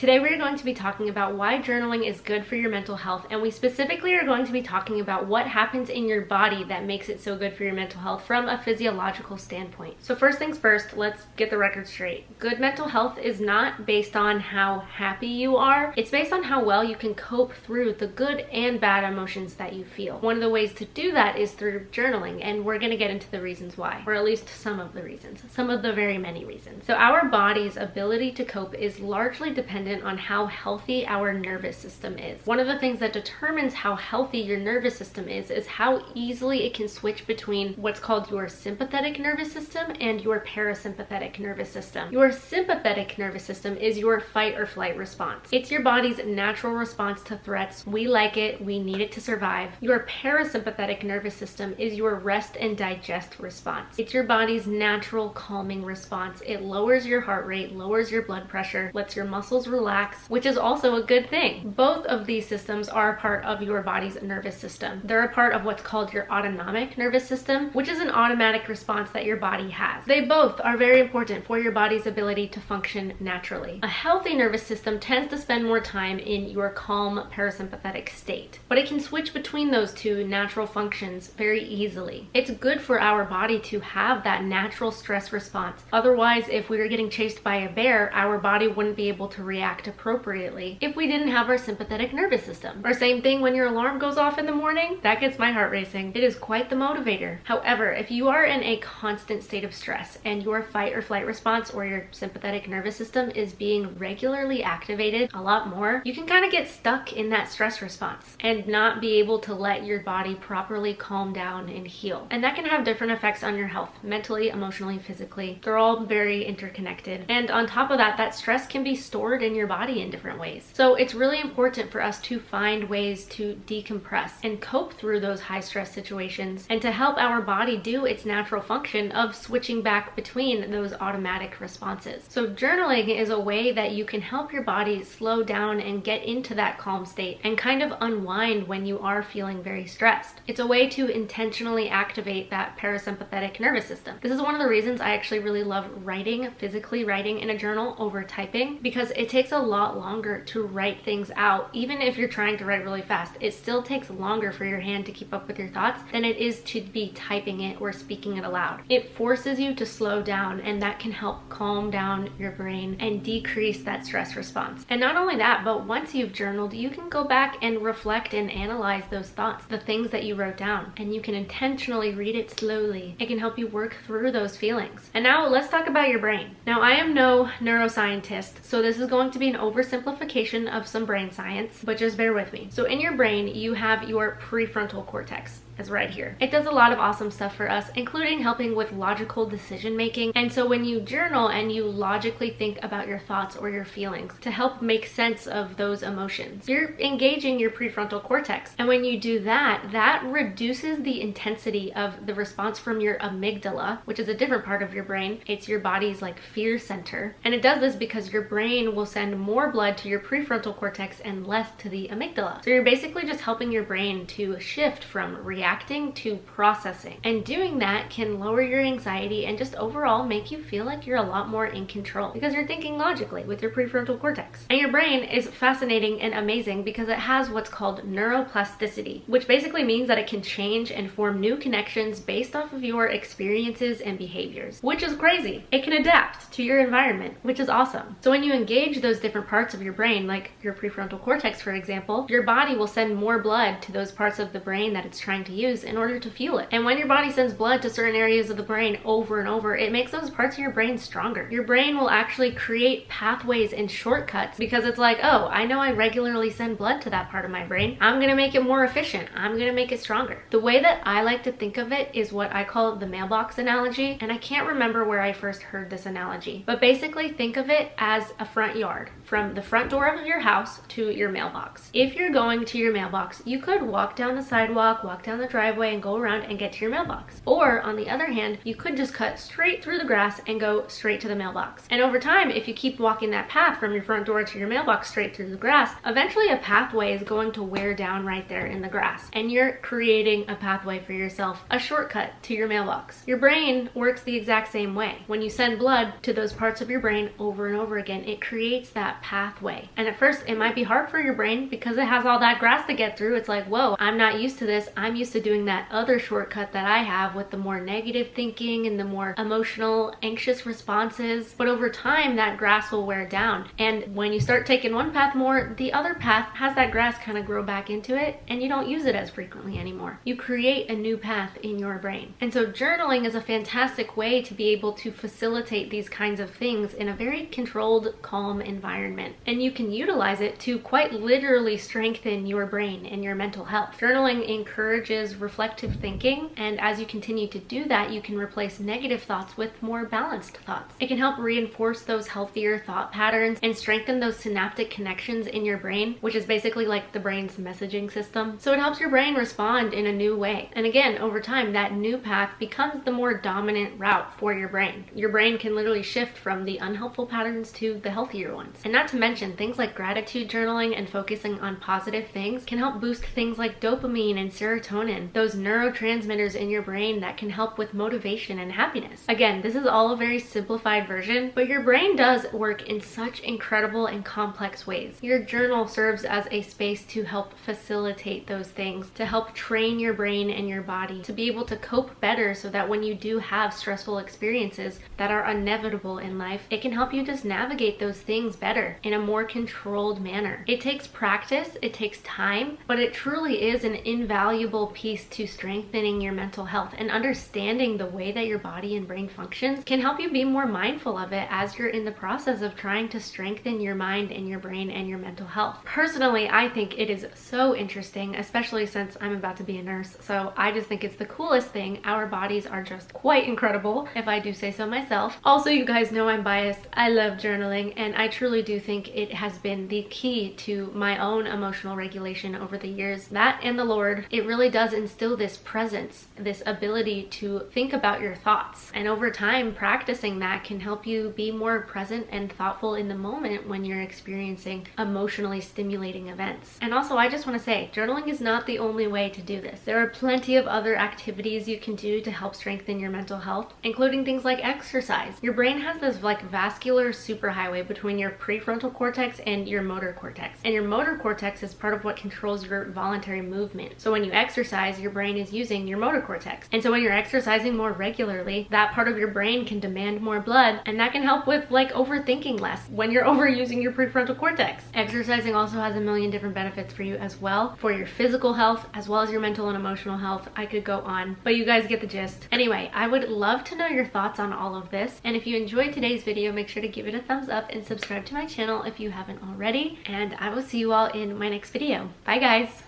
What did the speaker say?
Today we're going to be talking about why journaling is good for your mental health, and we specifically are going to be talking about what happens in your body that makes it so good for your mental health from a physiological standpoint. So first things first, let's get the record straight. Good mental health is not based on how happy you are. It's based on how well you can cope through the good and bad emotions that you feel. One of the ways to do that is through journaling, and we're going to get into the reasons why, or at least some of the reasons, some of the very many reasons. So our body's ability to cope is largely dependent on how healthy our nervous system is. One of the things that determines how healthy your nervous system is how easily it can switch between what's called your sympathetic nervous system and your parasympathetic nervous system. Your sympathetic nervous system is your fight or flight response. It's your body's natural response to threats. We like it, we need it to survive. Your parasympathetic nervous system is your rest and digest response. It's your body's natural calming response. It lowers your heart rate, lowers your blood pressure, lets your muscles relax, which is also a good thing. Both of these systems are a part of your body's nervous system. They're a part of what's called your autonomic nervous system, which is an automatic response that your body has. They both are very important for your body's ability to function naturally. A healthy nervous system tends to spend more time in your calm parasympathetic state, but it can switch between those two natural functions very easily. It's good for our body to have that natural stress response. Otherwise, if we were getting chased by a bear, our body wouldn't be able to react appropriately if we didn't have our sympathetic nervous system. Or same thing when your alarm goes off in the morning, that gets my heart racing. It is quite the motivator. However, if you are in a constant state of stress and your fight or flight response or your sympathetic nervous system is being regularly activated a lot more, you can kind of get stuck in that stress response and not be able to let your body properly calm down and heal. And that can have different effects on your health, mentally, emotionally, physically. They're all very interconnected. And on top of that, that stress can be stored in your body in different ways. So it's really important for us to find ways to decompress and cope through those high stress situations and to help our body do its natural function of switching back between those automatic responses. So journaling is a way that you can help your body slow down and get into that calm state and kind of unwind when you are feeling very stressed. It's a way to intentionally activate that parasympathetic nervous system. This is one of the reasons I actually really love writing, physically writing in a journal over typing, because it takes a lot longer to write things out. Even if you're trying to write really fast, it still takes longer for your hand to keep up with your thoughts than it is to be typing it or speaking it aloud. It forces you to slow down, and that can help calm down your brain and decrease that stress response. And not only that, but once you've journaled, you can go back and reflect and analyze those thoughts, the things that you wrote down, and you can intentionally read it slowly. It can help you work through those feelings. And now let's talk about your brain. Now, I am no neuroscientist, so this is going to be an oversimplification of some brain science, but just bear with me. So in your brain, you have your prefrontal cortex. Is right here. It does a lot of awesome stuff for us, including helping with logical decision making. And so when you journal and you logically think about your thoughts or your feelings to help make sense of those emotions, you're engaging your prefrontal cortex. And when you do that, that reduces the intensity of the response from your amygdala, which is a different part of your brain. It's your body's like fear center. And it does this because your brain will send more blood to your prefrontal cortex and less to the amygdala. So you're basically just helping your brain to shift from reacting to processing. And doing that can lower your anxiety and just overall make you feel like you're a lot more in control because you're thinking logically with your prefrontal cortex. And your brain is fascinating and amazing because it has what's called neuroplasticity, which basically means that it can change and form new connections based off of your experiences and behaviors, which is crazy. It can adapt to your environment, which is awesome. So when you engage those different parts of your brain, like your prefrontal cortex, for example, your body will send more blood to those parts of the brain that it's trying to use in order to fuel it. And when your body sends blood to certain areas of the brain over and over, it makes those parts of your brain stronger. Your brain will actually create pathways and shortcuts because it's like, oh, I know I regularly send blood to that part of my brain. I'm gonna make it more efficient. I'm gonna make it stronger. The way that I like to think of it is what I call the mailbox analogy, and I can't remember where I first heard this analogy, but basically think of it as a front yard. From the front door of your house to your mailbox. If you're going to your mailbox, you could walk down the sidewalk, walk down the driveway and go around and get to your mailbox. Or on the other hand, you could just cut straight through the grass and go straight to the mailbox. And over time, if you keep walking that path from your front door to your mailbox straight through the grass, eventually a pathway is going to wear down right there in the grass. And you're creating a pathway for yourself, a shortcut to your mailbox. Your brain works the exact same way. When you send blood to those parts of your brain over and over again, it creates that that pathway. And at first it might be hard for your brain because it has all that grass to get through. It's like, whoa, I'm not used to this. I'm used to doing that other shortcut that I have with the more negative thinking and the more emotional, anxious responses. But over time, that grass will wear down. And when you start taking one path more, the other path has that grass kind of grow back into it, and you don't use it as frequently anymore. You create a new path in your brain. And so journaling is a fantastic way to be able to facilitate these kinds of things in a very controlled, calm environment. And you can utilize it to quite literally strengthen your brain and your mental health. Journaling encourages reflective thinking, and as you continue to do that, you can replace negative thoughts with more balanced thoughts. It can help reinforce those healthier thought patterns and strengthen those synaptic connections in your brain, which is basically like the brain's messaging system. So it helps your brain respond in a new way. And again, over time, that new path becomes the more dominant route for your brain. Your brain can literally shift from the unhelpful patterns to the healthier ones. And not to mention, things like gratitude journaling and focusing on positive things can help boost things like dopamine and serotonin, those neurotransmitters in your brain that can help with motivation and happiness. Again, this is all a very simplified version, but your brain does work in such incredible and complex ways. Your journal serves as a space to help facilitate those things, to help train your brain and your body to be able to cope better so that when you do have stressful experiences that are inevitable in life, it can help you just navigate those things better in a more controlled manner. It takes practice, it takes time, but it truly is an invaluable piece to strengthening your mental health, and understanding the way that your body and brain functions can help you be more mindful of it as you're in the process of trying to strengthen your mind and your brain and your mental health. Personally, I think it is so interesting, especially since I'm about to be a nurse, so I just think it's the coolest thing. Our bodies are just quite incredible, if I do say so myself. Also, you guys know I'm biased. I love journaling, and I truly do think it has been the key to my own emotional regulation over the years. That and the Lord, it really does instill this presence, this ability to think about your thoughts. And over time, practicing that can help you be more present and thoughtful in the moment when you're experiencing emotionally stimulating events. And also, I just want to say, journaling is not the only way to do this. There are plenty of other activities you can do to help strengthen your mental health, including things like exercise. Your brain has this like vascular superhighway between your prefrontal cortex and your motor cortex. And your motor cortex is part of what controls your voluntary movement. So when you exercise, your brain is using your motor cortex. And so when you're exercising more regularly, that part of your brain can demand more blood, and that can help with like overthinking less when you're overusing your prefrontal cortex. Exercising also has a million different benefits for you as well, for your physical health as well as your mental and emotional health. I could go on, but you guys get the gist. Anyway, I would love to know your thoughts on all of this, and if you enjoyed today's video, make sure to give it a thumbs up and subscribe to my channel if you haven't already, and I will see you all in my next video. Bye guys!